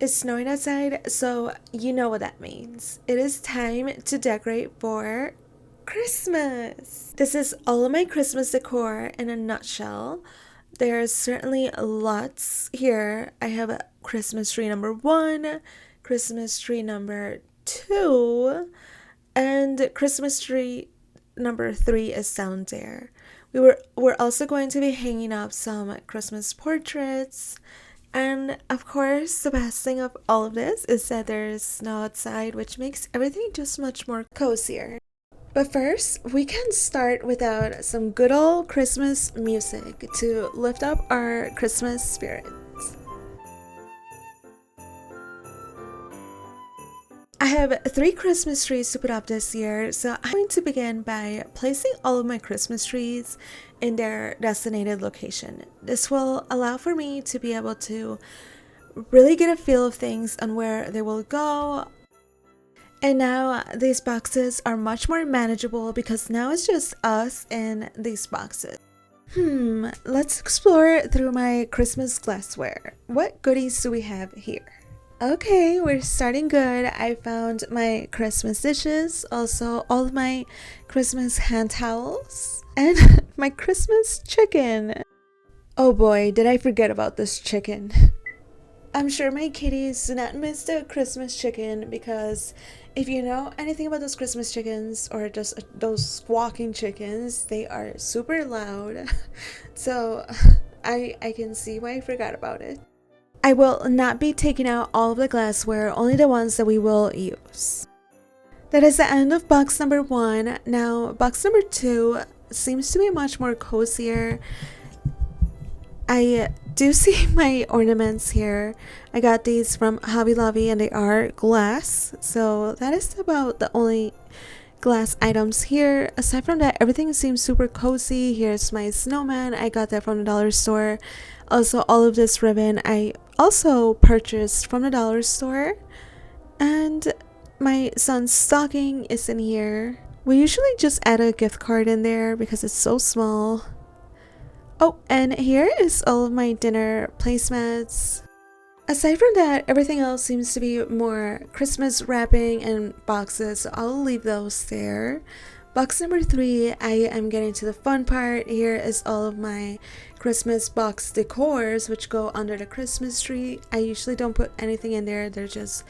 It's snowing outside, so you know what that means. It is time to decorate for Christmas. This is all of my Christmas decor in a nutshell. There's certainly lots here. I have a Christmas tree number one, Christmas tree number two, and Christmas tree number three is down there. We're also going to be hanging up some Christmas portraits. And of course, the best thing of all of this is that there's snow outside, which makes everything just much more cozier. But first, we can start without some good old Christmas music to lift up our Christmas spirit. I have three Christmas trees to put up this year, so I'm going to begin by placing all of my Christmas trees in their designated location. This will allow for me to be able to really get a feel of things on where they will go. And now these boxes are much more manageable because now it's just us in these boxes. Let's explore through my Christmas glassware. What goodies do we have here? Okay, we're starting good. I found my Christmas dishes, also all of my Christmas hand towels, and my Christmas chicken. Oh boy, did I forget about this chicken. I'm sure my kitties do not miss the Christmas chicken because if you know anything about those Christmas chickens or just those squawking chickens, they are super loud. So I can see why I forgot about it. I will not be taking out all of the glassware, only the ones that we will use. That is the end of box number one. Now, box number two seems to be much more cozier. I do see my ornaments here. I got these from Hobby Lobby and they are glass. So that is about the only glass items here. Aside from that, everything seems super cozy. Here's my snowman. I got that from the dollar store. Also, all of this ribbon I also purchased from the dollar store. And my son's stocking is in here. We usually just add a gift card in there because it's so small. Oh, and here is all of my dinner placemats. Aside from that, everything else seems to be more Christmas wrapping and boxes, so I'll leave those there. Box number three, I am getting to the fun part. Here is all of my Christmas box decors, which go under the Christmas tree. I usually don't put anything in there. They're just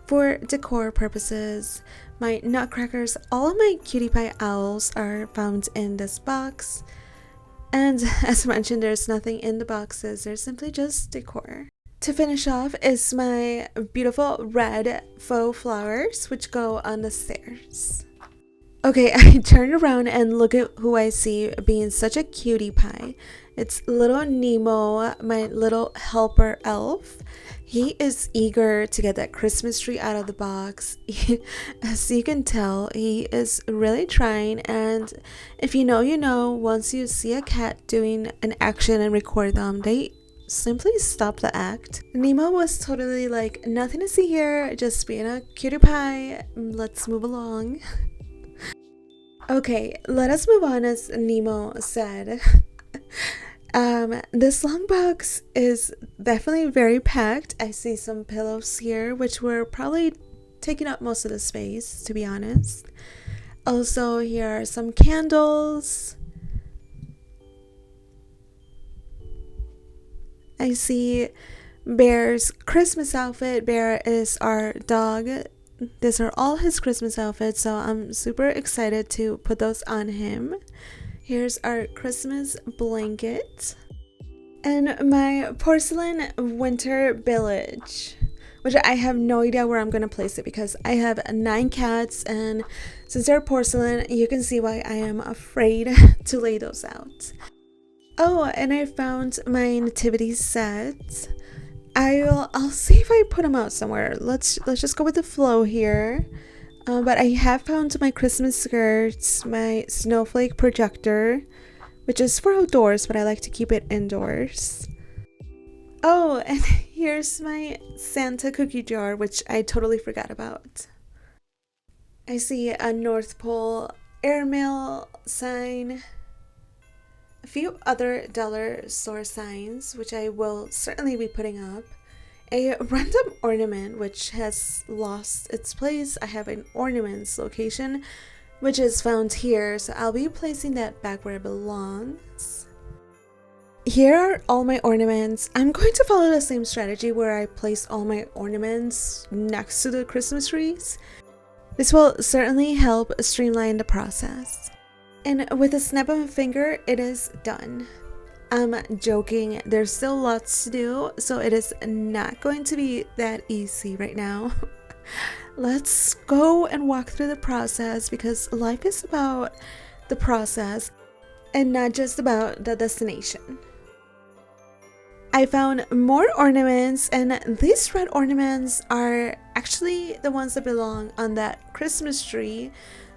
for decor purposes. My nutcrackers, all of my cutie pie owls are found in this box. And as mentioned, there's nothing in the boxes. They're simply just decor. To finish off is my beautiful red faux flowers, which go on the stairs. Okay, I turn around and look at who I see being such a cutie pie. It's little Nemo, my little helper elf. He is eager to get that Christmas tree out of the box. As you can tell, he is really trying, and if you know, you know, once you see a cat doing an action and record them, they simply stop the act. Nemo was totally like, nothing to see here, just being a cutie pie. Let's move along. Okay, let us move on, as Nemo said. This long box is definitely very packed. I see some pillows here, which were probably taking up most of the space, to be honest. Also, here are some candles. I see Bear's Christmas outfit. Bear is our dog. These are all his Christmas outfits, so I'm super excited to put those on him. Here's our Christmas blanket. And my porcelain winter village, which I have no idea where I'm going to place it because I have 9 cats, and since they're porcelain, you can see why I am afraid to lay those out. Oh, and I found my nativity set. I'll see if I put them out somewhere. Let's just go with the flow here. But I have found my Christmas skirts, my snowflake projector, which is for outdoors, but I like to keep it indoors. Oh, and here's my Santa cookie jar, which I totally forgot about. I see a North Pole airmail sign, a few other dollar store signs, which I will certainly be putting up, a random ornament which has lost its place. I have an ornaments location which is found here, so I'll be placing that back where it belongs. Here are all my ornaments. I'm going to follow the same strategy where I place all my ornaments next to the Christmas trees. This will certainly help streamline the process. And with a snap of a finger, it is done. I'm joking, there's still lots to do, so it is not going to be that easy right now. Let's go and walk through the process, because life is about the process and not just about the destination. I found more ornaments, and these red ornaments are actually the ones that belong on that Christmas tree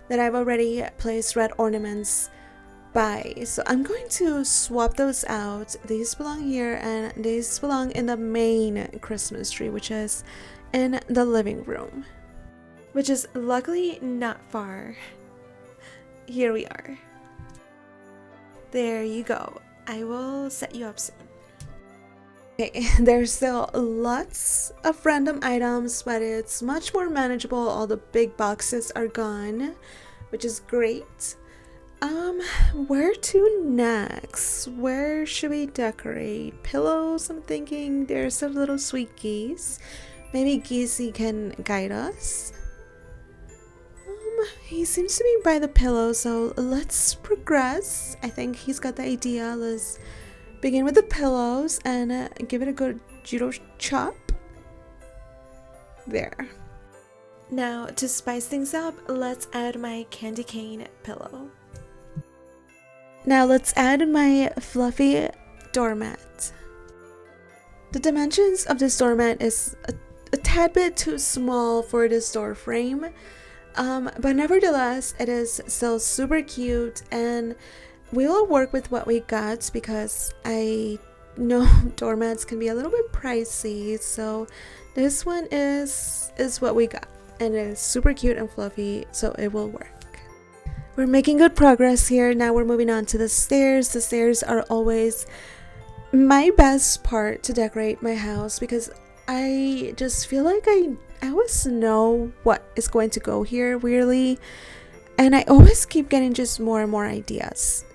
that I've already placed red ornaments by. So I'm going to swap those out. These belong here and these belong in the main Christmas tree, which is in the living room, which is luckily not far. Here we are. There you go. I will set you up soon. Okay, there's still lots of random items, but it's much more manageable. All the big boxes are gone, which is great. Where to next? Where should we decorate? Pillows, I'm thinking. There's some little sweet geese. Maybe Geesey can guide us. He seems to be by the pillow, so let's progress. I think he's got the idea. Let's begin with the pillows and give it a good judo chop. There. Now, to spice things up, let's add my candy cane pillow. Now let's add my fluffy doormat. The dimensions of this doormat is a tad bit too small for this door frame, but nevertheless it is still super cute, and we will work with what we got because I know doormats can be a little bit pricey, so this one is what we got, and it is super cute and fluffy, so it will work. We're making good progress here. Now we're moving on to the stairs. The stairs are always my best part to decorate my house because I just feel like I always know what is going to go here, weirdly, and I always keep getting just more and more ideas.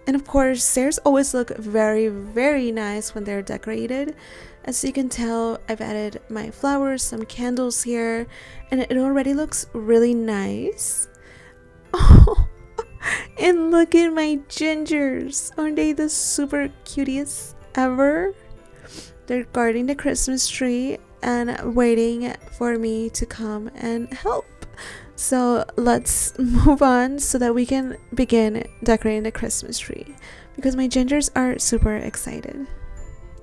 And of course, stairs always look very, very nice when they're decorated. As you can tell, I've added my flowers, some candles here, and it already looks really nice. Oh, and look at my gingers. Aren't they the super cutest ever? They're guarding the Christmas tree and waiting for me to come and help. So let's move on so that we can begin decorating the Christmas tree because my gingers are super excited.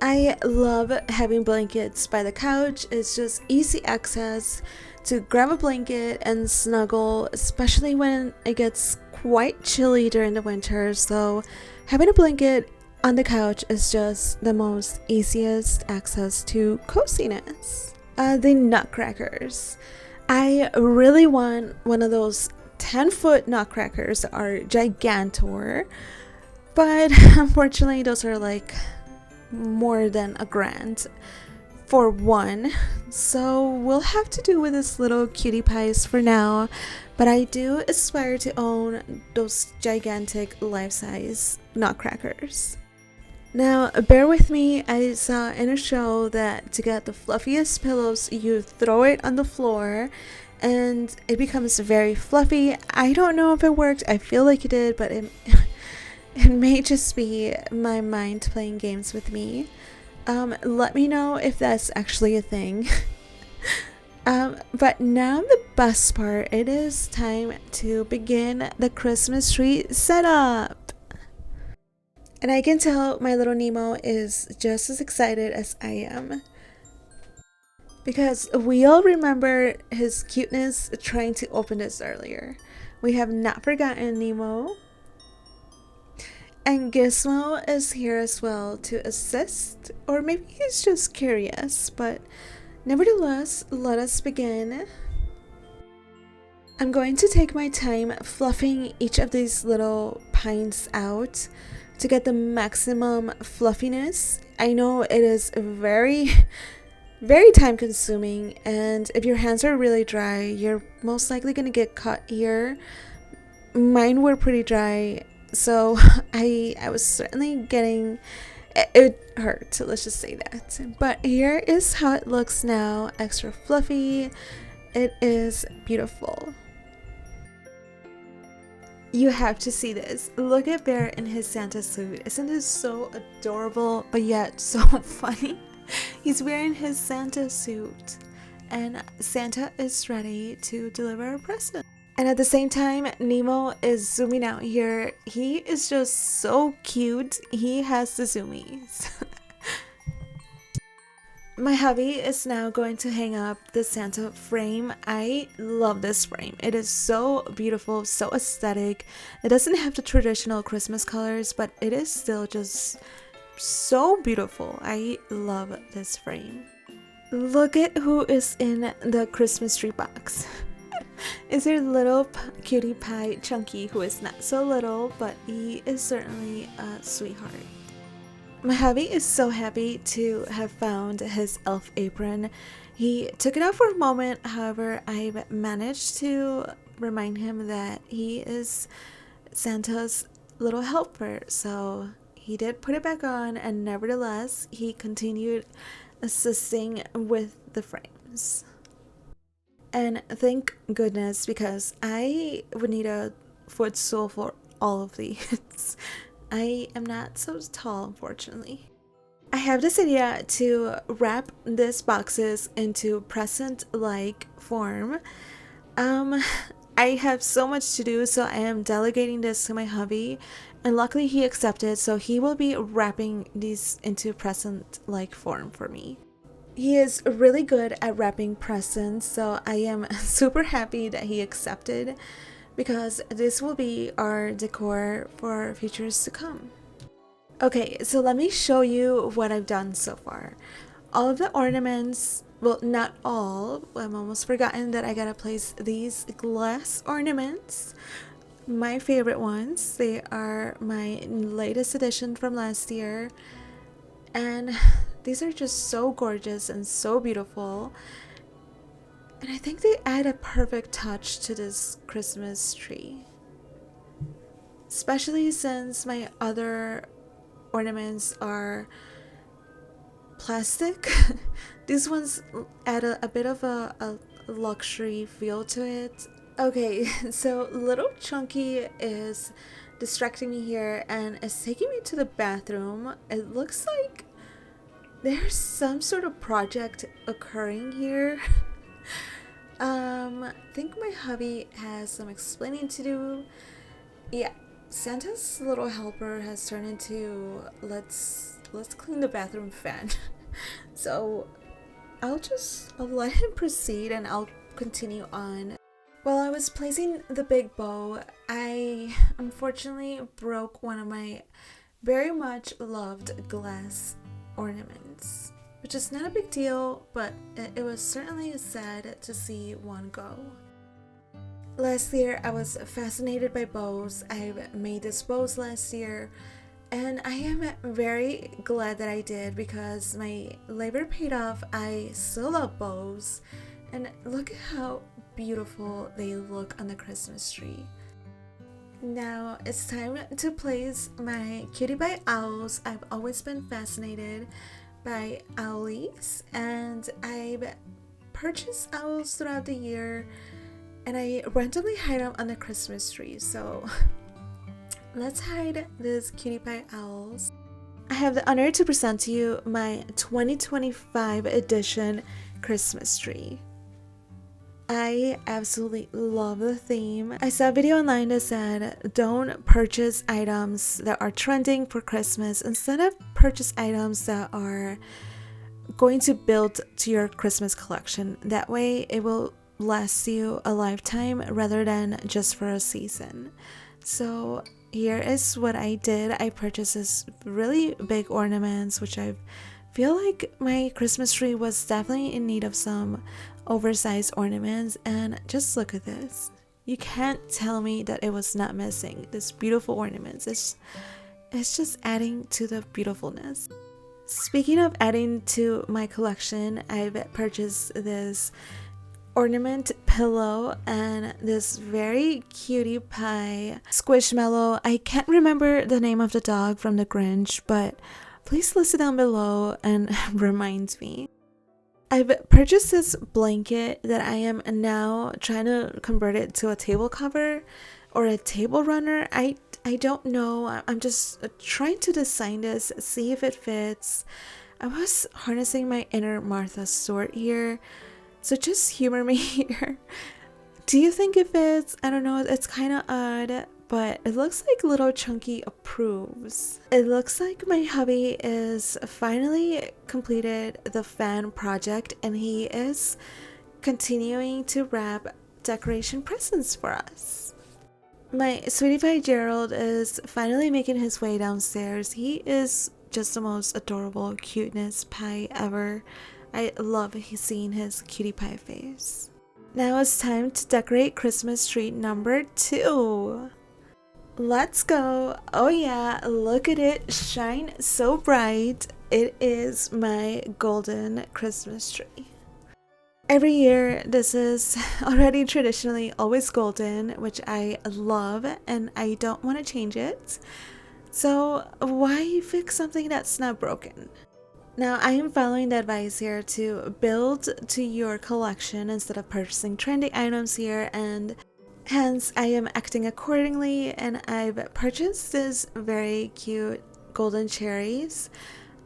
I love having blankets by the couch. It's just easy access to grab a blanket and snuggle, especially when it gets quite chilly during the winter. So having a blanket on the couch is just the most easiest access to coziness. The nutcrackers. I really want one of those 10-foot nutcrackers that are gigantor, but unfortunately those are like more than $1,000 for one, so we'll have to do with this little cutie pies for now, but I do aspire to own those gigantic life-size nutcrackers. Now, bear with me, I saw in a show that to get the fluffiest pillows, you throw it on the floor and it becomes very fluffy. I don't know if it worked, I feel like it did, but it may just be my mind playing games with me. Let me know if that's actually a thing. But now the best part, it is time to begin the Christmas tree setup. And I can tell my little Nemo is just as excited as I am. Because we all remember his cuteness trying to open this earlier. We have not forgotten Nemo. And Gizmo is here as well to assist, or maybe he's just curious, but nevertheless, let us begin. I'm going to take my time fluffing each of these little pines out to get the maximum fluffiness. I know it is very, very time consuming, and if your hands are really dry, you're most likely gonna get caught here. Mine were pretty dry, so I was certainly getting it hurt, let's just say that. But here is how it looks now, extra fluffy. It is beautiful. You have to see this. Look at Bear in his Santa suit. Isn't this so adorable but yet so funny? He's wearing his Santa suit and Santa is ready to deliver a present. And at the same time, Nemo is zooming out here. He is just so cute. He has the zoomies. My hubby is now going to hang up the Santa frame. I love this frame. It is so beautiful, so aesthetic. It doesn't have the traditional Christmas colors, but it is still just so beautiful. I love this frame. Look at who is in the Christmas tree box. Is your little cutie pie Chunky, who is not so little, but he is certainly a sweetheart. My hubby is so happy to have found his elf apron. He took it out for a moment, however, I've managed to remind him that he is Santa's little helper, so he did put it back on, and nevertheless, he continued assisting with the frames. And thank goodness, because I would need a footstool for all of these. I am not so tall, unfortunately. I have this idea to wrap these boxes into present-like form. I have so much to do, so I am delegating this to my hubby, and luckily he accepted, so he will be wrapping these into present-like form for me. He is really good at wrapping presents, so I am super happy that he accepted, because this will be our decor for futures to come. Okay, so let me show you what I've done so far. All of the ornaments, well, not all, I'm almost forgotten that I gotta place these glass ornaments. My favorite ones. They are my latest edition from last year, and these are just so gorgeous and so beautiful. And I think they add a perfect touch to this Christmas tree. Especially since my other ornaments are plastic. These ones add a bit of a luxury feel to it. Okay, so little Chunky is distracting me here and is taking me to the bathroom. It looks like there's some sort of project occurring here. I think my hubby has some explaining to do. Yeah, Santa's little helper has turned into let's clean the bathroom fan. So I'll let him proceed and I'll continue on. While I was placing the big bow, I unfortunately broke one of my very much loved glass ornaments, which is not a big deal, but it was certainly sad to see one go. Last year I was fascinated by bows. I made these bows last year, and I am very glad that I did, because my labor paid off. I still love bows, and look at how beautiful they look on the Christmas tree. Now it's time to place my cutie pie owls. I've always been fascinated by owlies, and I've purchased owls throughout the year, and I randomly hide them on the Christmas tree. So let's hide these cutie pie owls. I have the honor to present to you my 2025 edition Christmas tree. I absolutely love the theme. I saw a video online that said don't purchase items that are trending for Christmas. Instead of purchase items that are going to build to your Christmas collection. That way it will last you a lifetime rather than just for a season. So here is what I did. I purchased this really big ornaments, which I feel like my Christmas tree was definitely in need of some oversized ornaments, and just look at this. You can't tell me that it was not missing this beautiful ornaments. It's just adding to the beautifulness. Speaking of adding to my collection, I've purchased this ornament pillow and this very cutie pie squishmallow. I can't remember the name of the dog from the Grinch, but please list it down below and remind me. I've purchased this blanket that I am now trying to convert it to a table cover or a table runner. I don't know. I'm just trying to design this, see if it fits. I was harnessing my inner Martha Stewart here, so just humor me here. Do you think it fits? I don't know. It's kind of odd, but it looks like Little Chunky approves. It looks like my hubby is finally completed the fan project and he is continuing to wrap decoration presents for us. My sweetie pie Gerald is finally making his way downstairs. He is just the most adorable cuteness pie ever. I love seeing his cutie pie face. Now it's time to decorate Christmas tree number 2. Let's go. Oh yeah, look at it shine so bright. It is my golden Christmas tree. Every year, this is already traditionally always golden, which I love, and I don't want to change it. So why fix something that's not broken? Now, I am following the advice here to build to your collection instead of purchasing trendy items here, and hence I am acting accordingly, and I've purchased this very cute golden cherries.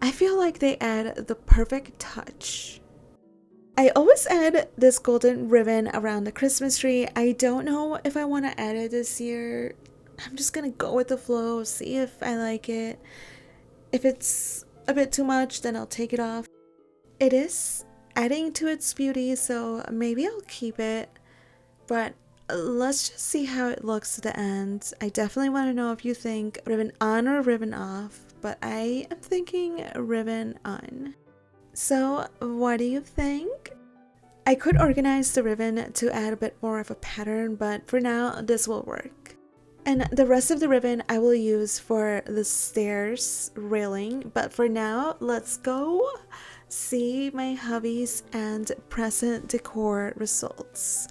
I feel like they add the perfect touch. I always add this golden ribbon around the Christmas tree. I don't know if I want to add it this year. I'm just gonna go with the flow, see if I like it. If it's a bit too much, then I'll take it off. It is adding to its beauty, so maybe I'll keep it. But let's just see how it looks at the end. I definitely want to know if you think ribbon on or ribbon off, but I am thinking ribbon on. So what do you think? I could organize the ribbon to add a bit more of a pattern, but for now this will work. And the rest of the ribbon I will use for the stairs railing, but for now let's go see my hubby's and present decor results.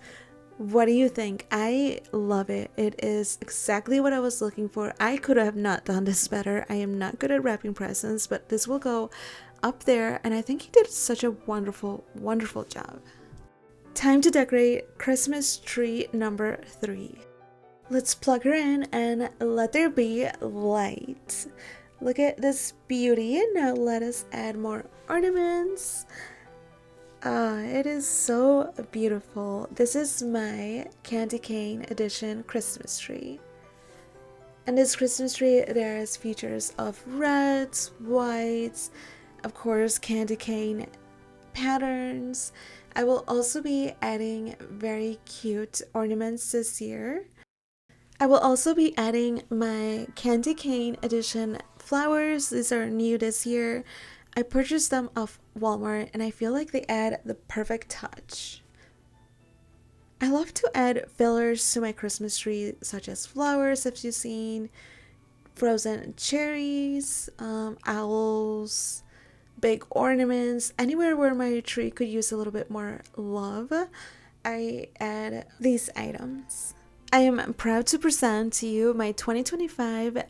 What do you think? I love it. It is exactly what I was looking for. I could have not done this better. I am not good at wrapping presents, but this will go up there, and I think he did such a wonderful job. Time to decorate Christmas tree number 3. Let's plug her in and let there be light. Look at this beauty. Now let us add more ornaments. It is so beautiful. This is my candy cane edition Christmas tree. And this Christmas tree, there's features of reds, whites, of course, candy cane patterns. I will also be adding very cute ornaments this year. I will also be adding my candy cane edition flowers. These are new this year. I purchased them off Walmart and I feel like they add the perfect touch. I love to add fillers to my Christmas tree, such as flowers, if you've seen, frozen cherries, owls, big ornaments, anywhere where my tree could use a little bit more love, I add these items. I am proud to present to you my 2025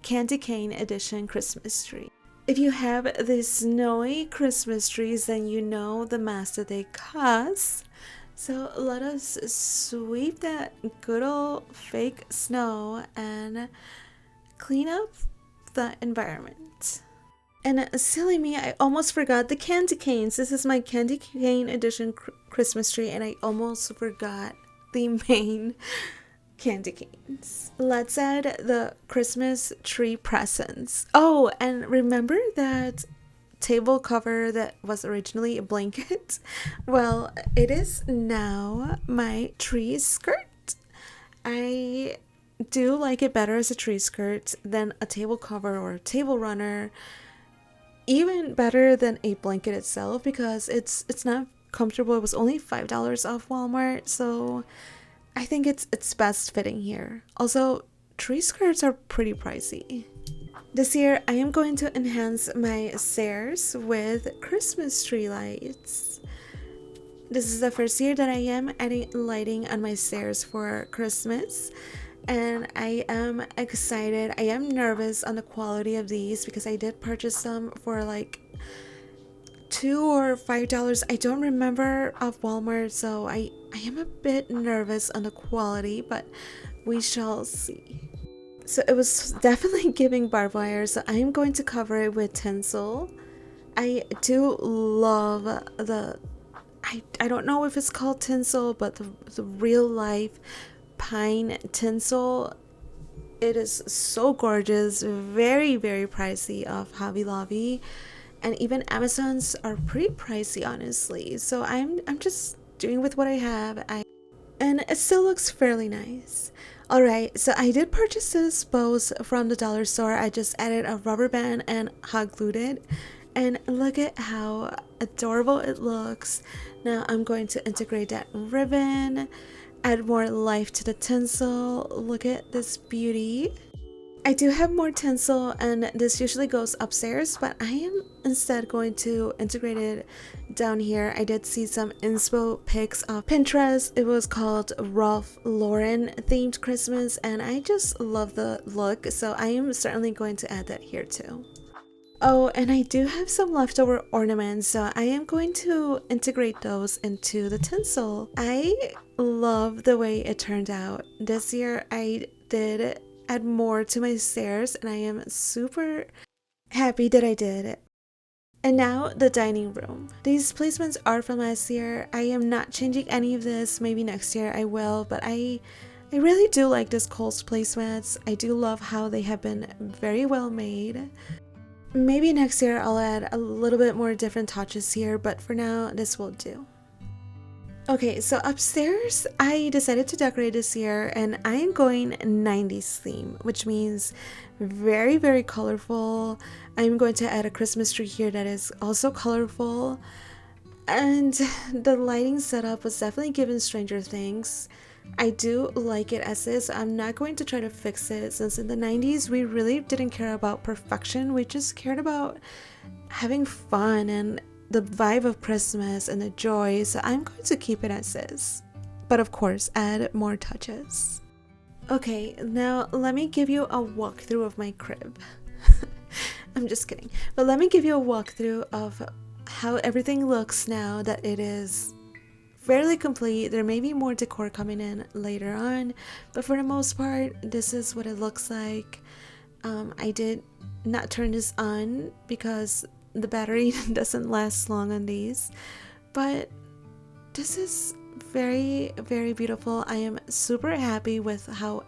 Candy Cane Edition Christmas tree. If you have these snowy Christmas trees, then you know the mass that they cost. So let us sweep that good old fake snow and clean up the environment. And silly me, I almost forgot the candy canes. This is my Candy Cane Edition Christmas tree, and I almost forgot the main candy canes. Let's add the Christmas tree presents. Oh, and remember that table cover that was originally a blanket? Well, it is now my tree skirt. I do like it better as a tree skirt than a table cover or a table runner. Even better than a blanket itself because it's not comfortable. It was only $5 off Walmart, so I think it's best fitting here. Also, tree skirts are pretty pricey. This year, I am going to enhance my stairs with Christmas tree lights. This is the first year that I am adding lighting on my stairs for Christmas, and I am excited. I am nervous on the quality of these because I did purchase them for like $2 or $5. I don't remember of Walmart, so I am a bit nervous on the quality, but we shall see. So it was definitely giving barbed wire, so I am going to cover it with tinsel. I do love the I don't know if it's called tinsel, but the real life pine tinsel. It is so gorgeous, very very pricey off Hobby Lobby, and even Amazon's are pretty pricey honestly. So I'm just doing with what I have. And it still looks fairly nice. Alright, so I did purchase this bows from the dollar store. I just added a rubber band and hot glued it. And look at how adorable it looks. Now I'm going to integrate that ribbon, add more life to the tinsel. Look at this beauty. I do have more tinsel and this usually goes upstairs, but I am instead going to integrate it down here. I did see some inspo pics of Pinterest. It was called Ralph Lauren themed Christmas and I just love the look, so I am certainly going to add that here too. Oh, and I do have some leftover ornaments, so I am going to integrate those into the tinsel. I love the way it turned out. This year I did add more to my stairs and I am super happy that I did. And now the dining room. These placements are from last year. I am not changing any of this. Maybe next year I will, but I really do like this Kohl's placemats. I do love how they have been very well made. Maybe next year I'll add a little bit more different touches here, but for now this will do. Okay, so upstairs I decided to decorate this year and I am going 90s theme, which means very very colorful. I'm going to add a Christmas tree here that is also colorful, and the lighting setup was definitely given Stranger Things. I do like it as is. I'm not going to try to fix it since in the 90s we really didn't care about perfection. We just cared about having fun and the vibe of Christmas and the joy, so I'm going to keep it as is, but of course add more touches. Okay, now let me give you a walkthrough of my crib. I'm just kidding, but let me give you a walkthrough of how everything looks now that it is fairly complete. There may be more decor coming in later on, but for the most part this is what it looks like. I did not turn this on because the battery doesn't last long on these, but this is very very beautiful. I am super happy with how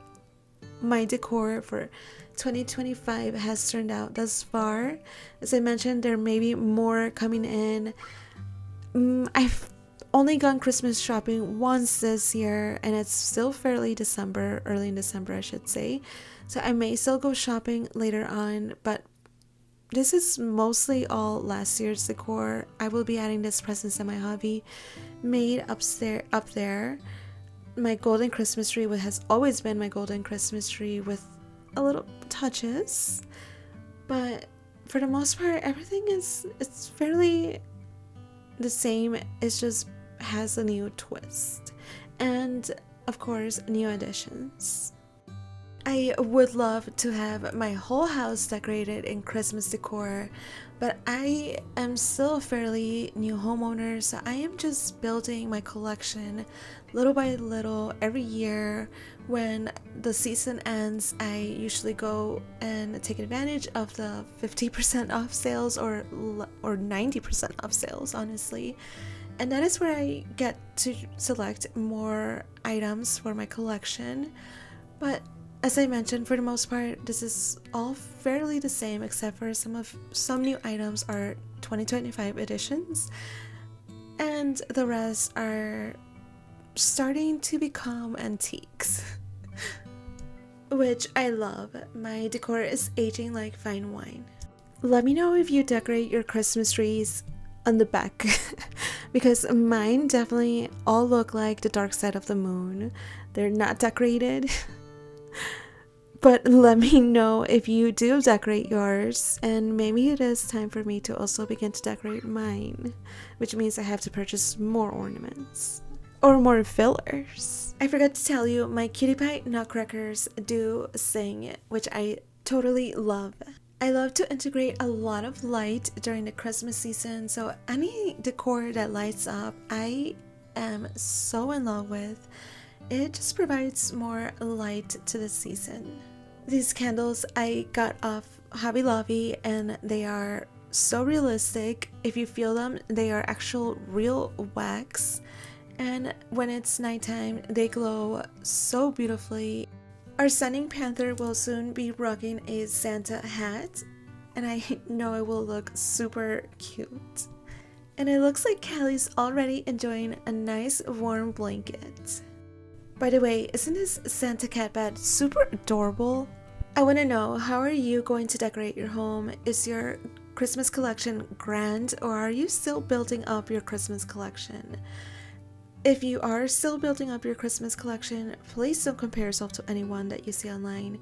my decor for 2025 has turned out thus far. As I mentioned, there may be more coming in. I've only gone Christmas shopping once this year and it's still fairly December, early in December I should say, so I may still go shopping later on, but this is mostly all last year's decor. I will be adding this Presents in My Hobby made up there. My golden Christmas tree, what has always been my golden Christmas tree with a little touches, but for the most part everything it's fairly the same. It's just has a new twist and of course new additions. I would love to have my whole house decorated in Christmas decor, but I am still a fairly new homeowner, so I am just building my collection little by little every year. When the season ends, I usually go and take advantage of the 50% off sales or 90% off sales, honestly. And that is where I get to select more items for my collection. But as I mentioned, for the most part, this is all fairly the same, except for some new items are 2025 editions, and the rest are starting to become antiques, which I love. My decor is aging like fine wine. Let me know if you decorate your Christmas trees on the back because mine definitely all look like the dark side of the moon. They're not decorated. But let me know if you do decorate yours, and maybe it is time for me to also begin to decorate mine, which means I have to purchase more ornaments or more fillers. I forgot to tell you, my cutie pie nutcrackers do sing, which I totally love. I love to integrate a lot of light during the Christmas season, so any decor that lights up, I am so in love with. It just provides more light to the season. These candles I got off Hobby Lobby and they are so realistic. If you feel them, they are actual real wax. And when it's nighttime, they glow so beautifully. Our Sunning Panther will soon be rocking a Santa hat, and I know it will look super cute. And it looks like Callie's already enjoying a nice warm blanket. By the way, isn't this Santa cat bed super adorable? I want to know, how are you going to decorate your home? Is your Christmas collection grand, or are you still building up your Christmas collection? If you are still building up your Christmas collection, please don't compare yourself to anyone that you see online.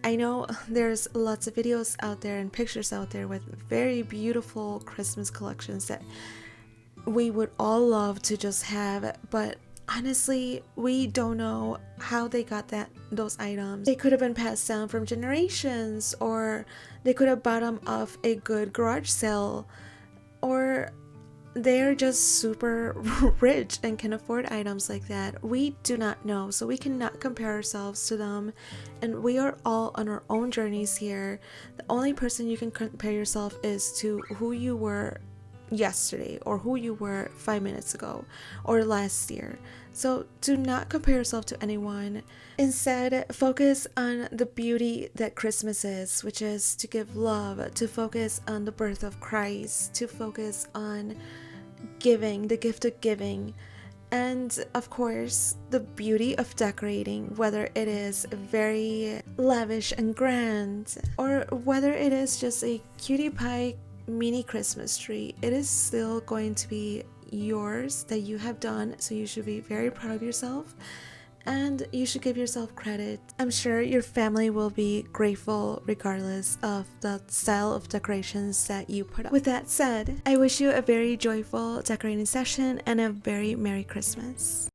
I know there's lots of videos out there and pictures out there with very beautiful Christmas collections that we would all love to just have, but honestly, we don't know how they got those items. They could have been passed down from generations, or they could have bought them off a good garage sale, or they're just super rich and can afford items like that. We do not know, so we cannot compare ourselves to them, and we are all on our own journeys here. The only person you can compare yourself is to who you were yesterday, or who you were 5 minutes ago, or last year. So do not compare yourself to anyone. Instead, focus on the beauty that Christmas is, which is to give love, to focus on the birth of Christ, to focus on giving, the gift of giving, and of course the beauty of decorating, whether it is very lavish and grand, or whether it is just a cutie pie mini Christmas tree. It is still going to be yours that you have done, so you should be very proud of yourself and you should give yourself credit. I'm sure your family will be grateful regardless of the style of decorations that you put up. With that said, I wish you a very joyful decorating session and a very Merry Christmas.